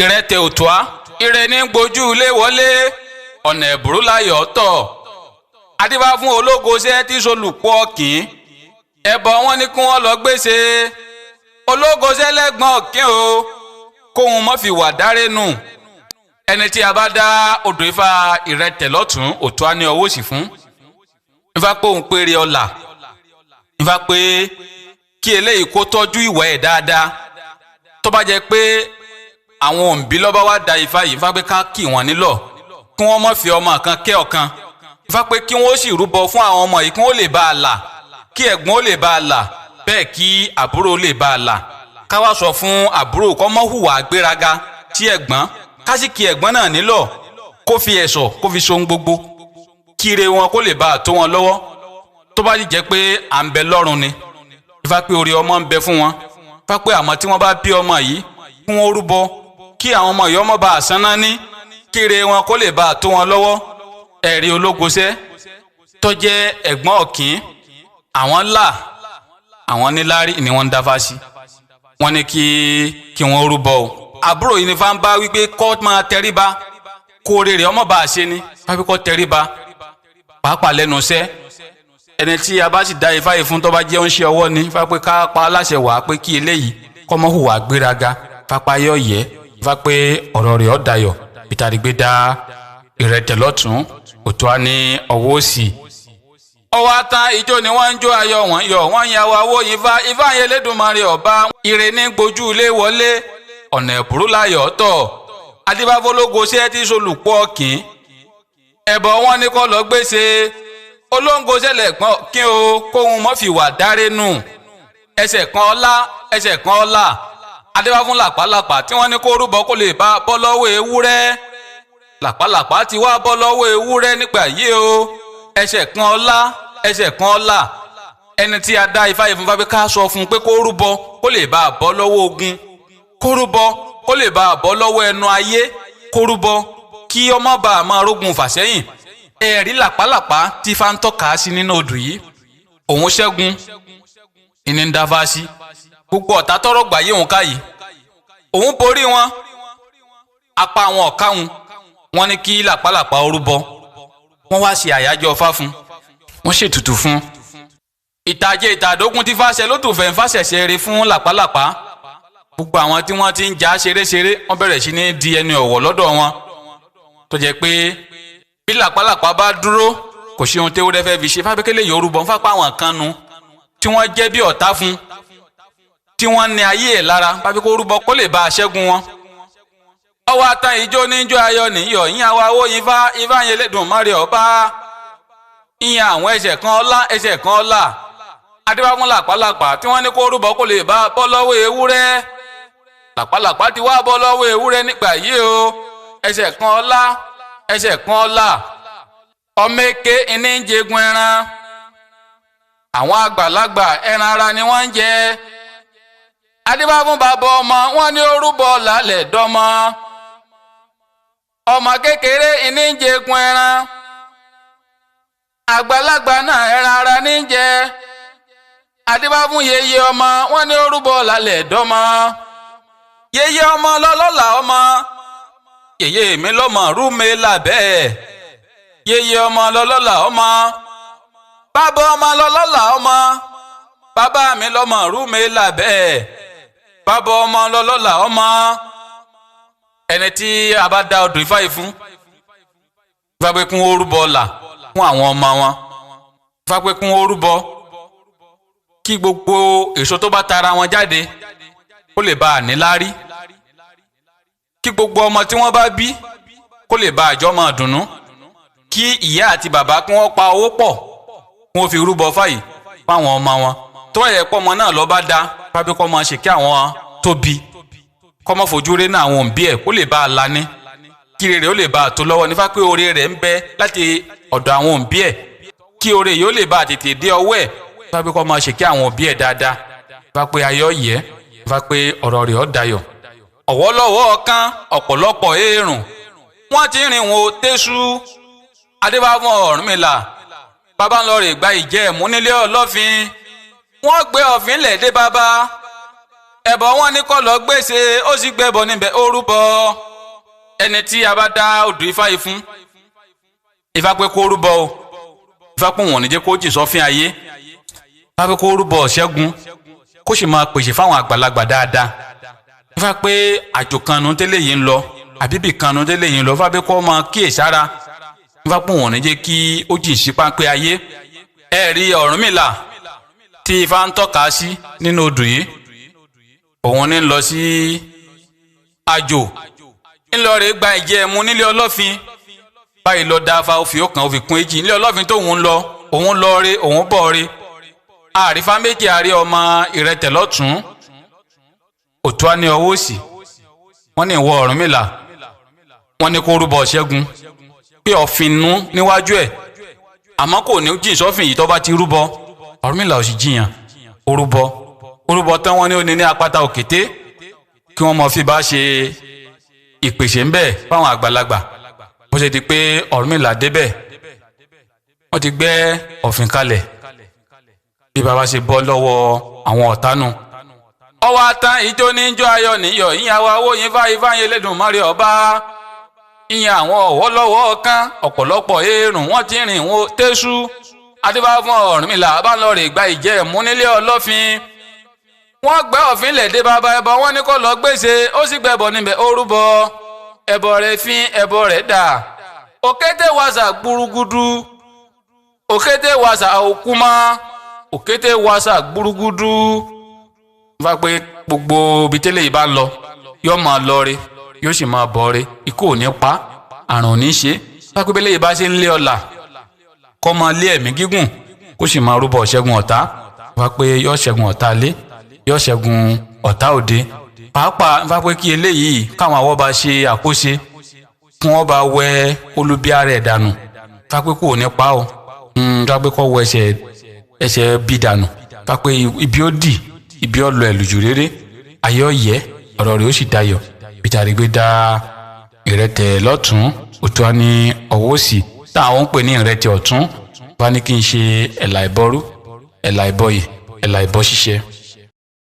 ìrẹtẹ̀ òtúá ire ní gbojú ilé wọlé ọ̀nà ẹ̀bùrú láyọ̀ tọ̀ adíbá fún ológoṣẹ́ tí solùpọ̀ kìn ẹbọ wọn ní kí wọ́n lọ gbèsè ológoṣẹ́ lẹ́gbọ̀n ọ̀kín o kóhun mọ́ fi wà dárẹ́nu ẹni tí a bá dá odò ifá ìrẹtẹ̀ lọ́tún òtúá ní ọwọ́ òsì fún ifá pé òun péré ọlà ifá pé kí eléyìí kó tọ́jú ìwà ẹ̀ dáadáa tó bá jẹ́ pé àwọn òǹbí lọ́ba wá da ifá yìí ifá pé ká kì wọ́n nílọ̀ kí wọ́n má fi ọmọ kan kẹ́ ọ̀kan ifá pé kí wọ́n sì rúbọ fún àwọn ọmọ yìí kí wọ́n lè bá a là kí ẹ̀gbọ́n ó lè bá a là bẹ́ẹ̀ kí àbúrò lè bá a là ká wá sọ fún àbúrò kó má hùwà gbéraga tí ẹ̀gbọ́n ká sì kí ẹ̀gbọ́n náà nílọ̀ kó fi ẹ̀ṣọ́ kó fi sohun gbogbo kí ire wọn kó lè bá a tó wọn lọ́wọ́ tó bá jẹ́ pé à ń bẹ lọ́run ni ifá pé orí ọmọ ń bẹ fún wọn ifá pé àmọ́ tí wọ́n bá bí ọmọ yìí kí wọ́n rúbọ kí àwọn ọmọ yìí ọmọ bá a sanná ní kí ire wọn kó lè bá a tó wọn lọ́wọ́ ẹ̀rí ológoṣẹ́ tó jẹ́ ẹ̀gbọ́n ọ̀kín àwọn là àwọn níláárí ni wọ́n ń dáfá sí wọ́n ní kí wọ́n rúbọ o àbúrò yìí ni fá ń bá wípé kó máa tẹríba kó rere ọmọ bá a ṣe ni wáyé kó tẹríba pàápàá lẹ́nu iṣẹ́ ẹni tí a bá sì dá ifá yìí fún tó bá jẹ́ ń ṣe ọwọ́ ni fá pé ká pa aláṣẹ wàá pé kí eléyìí kọ́ mọ́ hùwà gbéraga fapá yọ̀ yẹ fá pé ọ̀rọ̀ rẹ̀ ọ̀ dayọ̀ ìtàdígbé dá ìrẹtẹ̀ lọ́tún òtúá ní ọwọ́ òsì ọwọ́ atan ìjó ni wọ́n ń jó ayọ̀ wọ́n yọ̀ wọ́n yan wa owó ifá yẹn Elédùmarè ọba ire ní gbojú ilé wọlé ọ̀nà ẹ̀bùrú láyọ̀ tọ̀ adébáfólógoṣẹ́ tí solùpọ̀ kìn ẹ̀bọ̀ wọn ní kọ́ lọ gbèsè olóńgoṣẹ́ lẹ̀gbọ́n kí o kóhun mọ́ fi wà dárẹ́nu ẹsẹ̀ kan ọlá adébáfún làpálàpá tí wọ́n ní kó rúbọ kó lè bá bọ́ lọ́wọ́ ewúrẹ́ làpálàpá ti wá bọ́ lọ́wọ́ ewúrẹ́ nígbà yìí o ẹsẹ̀ kan ọlá ẹni tí a dá ifá yìí fún fábí ká sọ fún pé kó rúbọ kó lè bá a bọ́ lọ́wọ́ ogun kó rúbọ kó lè bá a bọ́ lọ́wọ́ ẹnu ayé kó rúbọ kí ọmọ bá a máa rógun fàsẹ́yìn ẹ̀rí làpálàpá tí ifá ń tọ́ka sí nínú odù yìí òun ṣẹ́gun ìní ń dáfá sí gbogbo ọ̀tá tọ́rọ̀ gbà yé òun ká yìí òun borí wọn apá àwọn ọ̀ká wọn ní kí làpálàpá rúbọ wọ́n wá ṣe àyájọ́ ọfá fún wọ́n ṣètùtù fún ìtàjẹ ìtàdógún tí fàṣẹ ló tún fẹ́ ń fàṣẹṣẹ rere fún làpálàpá gbogbo àwọn tí wọ́n ti ń já ṣeréṣeré wọ́n bẹ̀rẹ̀ sí ní di ẹni ọ̀wọ̀ lọ́dọ̀ wọn tó jẹ́ pé bí làpálàpá bá dúró kò sí ohun tí ewúrẹ́ fẹ́ fi ṣe fábíkẹ́lẹ́ yìí orúbọ ń fapá àwọn kan nu tí wọ́n jẹ́ bí ọ̀tá fún tí wọ́n ní ayé ẹ̀ lára fábíkẹ́ orúbọ kó lè bá a ṣẹ́gun wọn ọwọ́ atan ìjó níjó ayọ̀ nìyọ̀ yín àwa owó ifá yẹn Elédùmarè ọba ìyẹn àwọn ẹsẹ̀ kan ọlá adébáfún làpálàpá tí wọ́n ní kó rúbọ kó lè bá bọ́ lọ́wọ́ ewúrẹ́ làpálàpá ti wá bọ́ lọ́wọ́ ewúrẹ́ nígbà yìí o ẹsẹ̀ kan ọlá ọmọ èké iní ń jẹgun ẹran àwọn àgbàlagbà ẹran ara ni wọ́n ń jẹ adébáfún bàbá ọmọ wọn ní ó rúbọ lálẹ́ dọ́mọ ọmọ kékeré iní ń jẹgun ẹran àgbàlagbà náà ẹran ara ní jẹ adébáfún yeye ọmọ wọn ní ó rúbọ lálẹ́ dọ́mọ yeye ọmọ lọ́lọ́lá ọmọ yeye mi lọ́mọ rúmi làbẹ́ yeye ọmọ lọ́lọ́lá ọmọ bàbá ọmọ lọ́lọ́lá ọmọ bàbá mi lọ́mọ rúmi làbẹ́ bàbá ọmọ lọ́lọ́lá ọmọ ẹni tí a bá dá odò ifá yìí fún ifá pé kún ó rúbọ là fún àwọn ọmọ wọn ifá pé kún ó rúbọ kí gbogbo èso tó bá tara wọn jáde kó lè bá a níláárí kí gbogbo ọmọ tí wọ́n bá bí kó lè bá àjọ máa dùnnú kí ìyá àti bàbá kí wọ́n pa owó pọ̀ kí wọ́n fi rúbọ fáyìí fáwọn ọmọ wọn tó wáyé pọ́ ọmọ náà lọ bá dá fábí kọ́ máa ṣe kí àwọn tó bí kọ́ mọ́ fojú rí náà àwọn òbí ẹ̀ kó lè bá a lání kí rere ó lè bá a tó lọ́wọ́ nífà pé oore rẹ̀ ń bẹ láti ọ̀dọ̀ àwọn òbí ẹ̀ kí oore yìí ó lè bá a tètè dé ọwọ́ ẹ̀ fábí kọ́ máa ṣe kí àwọn òbí ẹ̀ dáadáa nífà pé ayọ̀ yẹ nífà pé ọ̀rọ̀ rẹ̀ ó dayọ̀ ọ̀wọ́lọ́wọ́ kan ọ̀pọ̀lọpọ̀ èèrùn wọ́n ti rìn wọn tẹ́sù adébáfún Ọ̀rúnmìlà bàbá ń lọ rè gba ìjẹ́ ẹ̀mú nílé Ọlọ́fin wọ́n gbé ọ̀fìn lẹ̀ dé bàbá ẹbọ wọn ní kó lọ gbèsè ó sì gbẹbọ níbẹ̀ ó rúbọ ẹni tí a bá dá odù Ifá yìí fún Ifá pé kó rúbọ o Ifá pé wọn ò ní jẹ́ kó jìn sọ́fín ayé Ifá pé kó rúbọ ṣẹ́gun kó sì máa pèsè fáwọn àgbàlagbà dáadáa Ifá pé àjò kanu tẹ́lẹ̀ yìí ń lọ àbíbì kanu tẹ́lẹ̀ yìí ń lọ Ifá pé kó máa kíyèsára Ifá pé wọn ò ní jẹ́ kí ó jìn sí páńpẹ́ ayé ẹ̀rí Ọ̀rúnmìlà tí Ifá ń tọ́ka sí nínú odù yìí òun ní lọ sí àjò ńlọrọ̀ gba ìjẹ́ ẹ̀mú nílé Ọlọ́fin báyìí lọ dáfa ó fi ọkàn ó fi kún èjì nílé Ọlọ́fin tóun lọ òun lọ rí òun bọ̀ rí àrífá méjì àrí ọmọ Ìrẹtẹ̀ lọ́tún Òtúá ní ọwọ́ òsì wọ́n ní ìwọ Ọ̀rúnmìlà wọ́n ní kó rúbọ ṣẹ́gun pé ọ̀fìn nú níwájú ẹ̀ àmọ́ kò ní jìn sọ́fìn yìí tó bá ti rúbọ Ọ̀rúnmìlà ò sì jiyàn orúbọ tán wọ́n ní ó ní ní apáta òkété kí wọ́n mọ̀ fi bá ṣe ìpèsè ń bẹ̀ fáwọn àgbàlagbà bó ṣe di pé Ọ̀rúnmìlà débẹ̀ wọ́n ti gbẹ́ ọ̀fìn kalẹ̀ bí baba ṣe bọ́ lọ́wọ́ àwọn ọ̀tánù ọwọ́ atán ìjó níjó ayọ̀ níyọ̀ ìyàwó owó yín fáyín Elédùmarè ọba ìyẹn àwọn ọ̀wọ́ lọ́wọ́ kan ọ̀pọ̀lọpọ̀ eérùn wọ́n ti rìn wọ́n tẹ́sú adébá fún Ọ̀rúnmìlà bá lọ rè gba ìjẹ́ ẹ̀mú nílé Ọlọ́fin wọ́n gbẹ́ ọ̀fìn lẹ̀dẹ́ bàbá ẹbọ wọ́n ní kó lọ gbèsè ó sì gbẹbọ níbẹ̀ ó rúbọ ẹbọ rẹ̀ fín ẹbọ rẹ̀ dà òkété wàsà gbúrúgúdú òkété wàsà òkúmá òkété wàsà gbúrúgúdú fà pé gbogbo ibi tẹ́lẹ̀ yìí bá lọ yóò máa lọ rí yóò sì máa bọ̀ rí ikú ò ní pa àrùn ò ní ṣe fà pé bẹ́lẹ̀ yìí bá ṣe ń lé ọ̀la kó máa lé ẹ̀mí gígùn kó sì máa rúbọ ṣẹ́gun ọ̀tá fà pé yóò ṣẹ́gun ọ̀tá lé yóò ṣẹ́gun ọ̀tá òde pàápàá fà pé kí eléyìí káwọn àwọ̀ bá ṣe àkóṣe kí wọ́n bá wẹ olúbíà rẹ̀ dànù fà pé kò ní pa o fà pé kó wọ ẹsẹ̀ bí dànù fà pé ibi ó dì ibi ó lọ ẹ̀lùjù rere ayé ọ̀yẹ́ ọ̀rọ̀ rẹ̀ ó sì dayọ̀ bìtàrígbé dá Ìrẹtẹ̀ lọ́tún Òtúá ní ọwọ́ òsì táwọn ń pè ní Ìrẹtẹ̀ ọ̀tún bá ní kí n ṣe ẹ̀là ìbọrú ẹ̀là ìbọyè ẹ̀là ìbọ ṣíṣe.